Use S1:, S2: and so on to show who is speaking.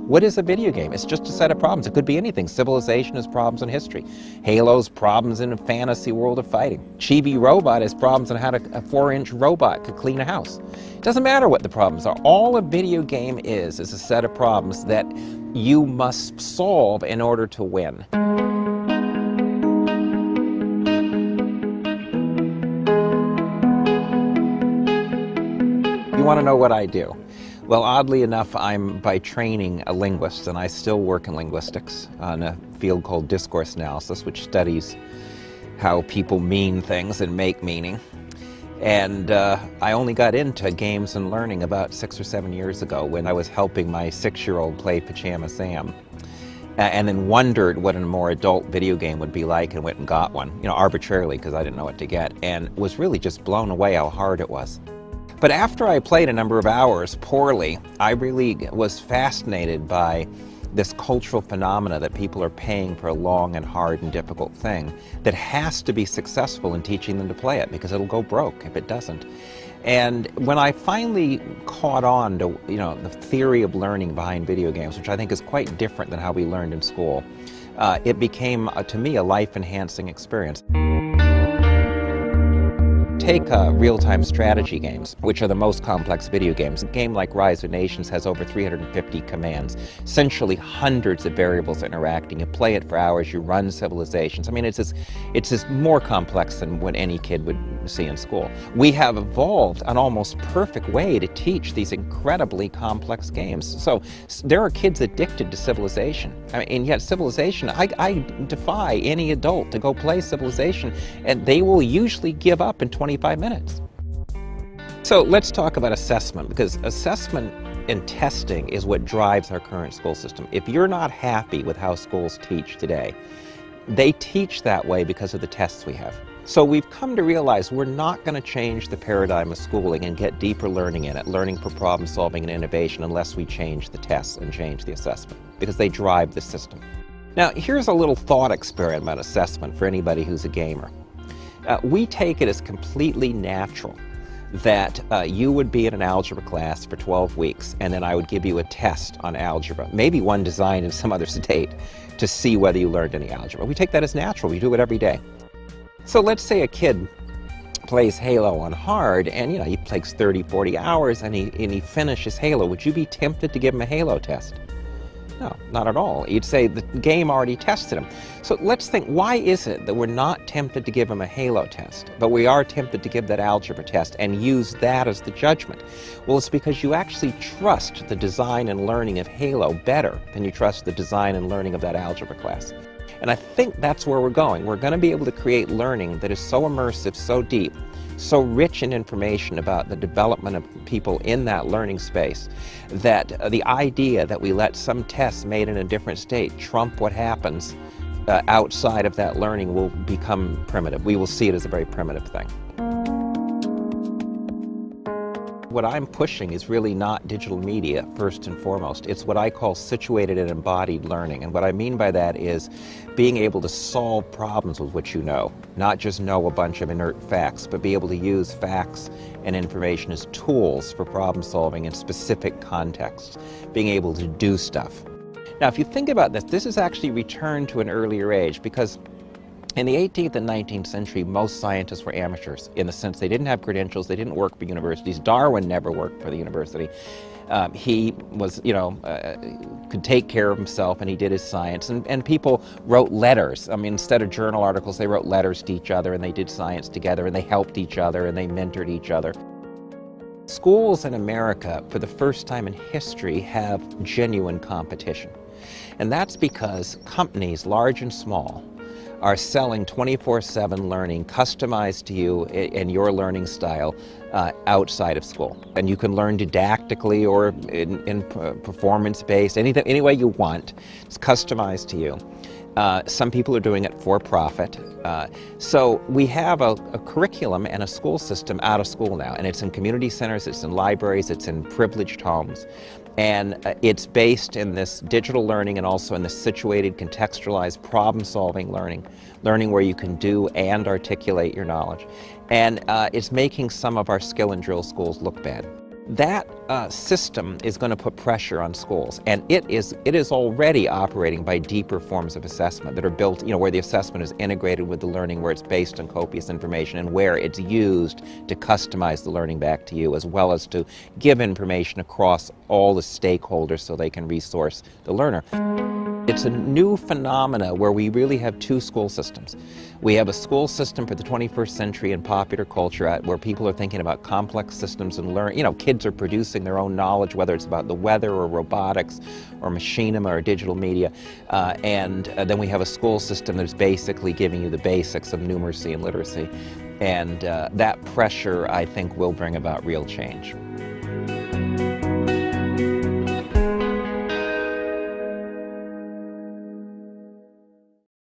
S1: What is a video game? It's just a set of problems. It could be anything. Civilization is problems in history. Halo's problems in a fantasy world of fighting. Chibi Robot is problems on how a 4-inch robot could clean a house. It doesn't matter what the problems are. All a video game is a set of problems that you must solve in order to win. You want to know what I do? Well, oddly enough, I'm by training a linguist, and I still work in linguistics on a field called discourse analysis, which studies how people mean things and make meaning. And I only got into games and learning about 6 or 7 years ago when I was helping my 6-year-old play Pajama Sam. And then wondered what a more adult video game would be like, and went and got one, you know, arbitrarily because I didn't know what to get, and was really just blown away how hard it was. But after I played a number of hours poorly, I really was fascinated by this cultural phenomena that people are paying for a long and hard and difficult thing that has to be successful in teaching them to play it, because it'll go broke if it doesn't. And when I finally caught on to, you know, the theory of learning behind video games, which I think is quite different than how we learned in school, it became, to me, a life-enhancing experience. Take real-time strategy games, which are the most complex video games. A game like Rise of Nations has over 350 commands, essentially hundreds of variables interacting. You play it for hours, you run civilizations. I mean, it's just more complex than what any kid would see in school. We have evolved an almost perfect way to teach these incredibly complex games. So there are kids addicted to Civilization. I mean, and yet Civilization, I defy any adult to go play Civilization, and they will usually give up in 25 minutes. So let's talk about assessment, because assessment and testing is what drives our current school system. If you're not happy with how schools teach today, they teach that way because of the tests we have. So we've come to realize we're not going to change the paradigm of schooling and get deeper learning in it, learning for problem solving and innovation, unless we change the tests and change the assessment, because they drive the system. Now, here's a little thought experiment about assessment for anybody who's a gamer. We take it as completely natural that you would be in an algebra class for 12 weeks, and then I would give you a test on algebra, maybe one designed in some other state, to see whether you learned any algebra. We take that as natural. We do it every day. So let's say a kid plays Halo on hard, and he plays 30, 40 hours, and he finishes Halo. Would you be tempted to give him a Halo test? No, not at all. You'd say the game already tested him. So let's think, why is it that we're not tempted to give him a Halo test, but we are tempted to give that algebra test and use that as the judgment? Well, it's because you actually trust the design and learning of Halo better than you trust the design and learning of that algebra class. And I think that's where we're going. We're going to be able to create learning that is so immersive, so deep, so rich in information about the development of people in that learning space, that the idea that we let some tests made in a different state trump what happens outside of that learning will become primitive. We will see it as a very primitive thing. What I'm pushing is really not digital media, first and foremost. It's what I call situated and embodied learning. And what I mean by that is being able to solve problems with what you know, not just know a bunch of inert facts, but be able to use facts and information as tools for problem solving in specific contexts, being able to do stuff. Now, if you think about this, this is actually returned to an earlier age, because in the 18th and 19th century, most scientists were amateurs, in the sense they didn't have credentials, they didn't work for universities. Darwin never worked for the university. He was, could take care of himself, and he did his science. And people wrote letters. I mean, instead of journal articles, they wrote letters to each other, and they did science together, and they helped each other, and they mentored each other. Schools in America, for the first time in history, have genuine competition. And that's because companies, large and small, are selling 24/7 learning customized to you and your learning style outside of school. And you can learn didactically or in performance-based, any way you want. It's customized to you. Some people are doing it for profit. So we have a curriculum and a school system out of school now, and it's in community centers, it's in libraries, it's in privileged homes. And it's based in this digital learning and also in the situated, contextualized, problem-solving learning where you can do and articulate your knowledge. And it's making some of our skill and drill schools look bad. That system is going to put pressure on schools, and it is already operating by deeper forms of assessment that are built, where the assessment is integrated with the learning, where it's based on copious information, and where it's used to customize the learning back to you, as well as to give information across all the stakeholders so they can resource the learner. It's a new phenomena where we really have two school systems. We have a school system for the 21st century in popular culture where people are thinking about complex systems and kids are producing their own knowledge, whether it's about the weather or robotics or machinima or digital media. And then we have a school system that's basically giving you the basics of numeracy and literacy. And that pressure, I think, will bring about real change.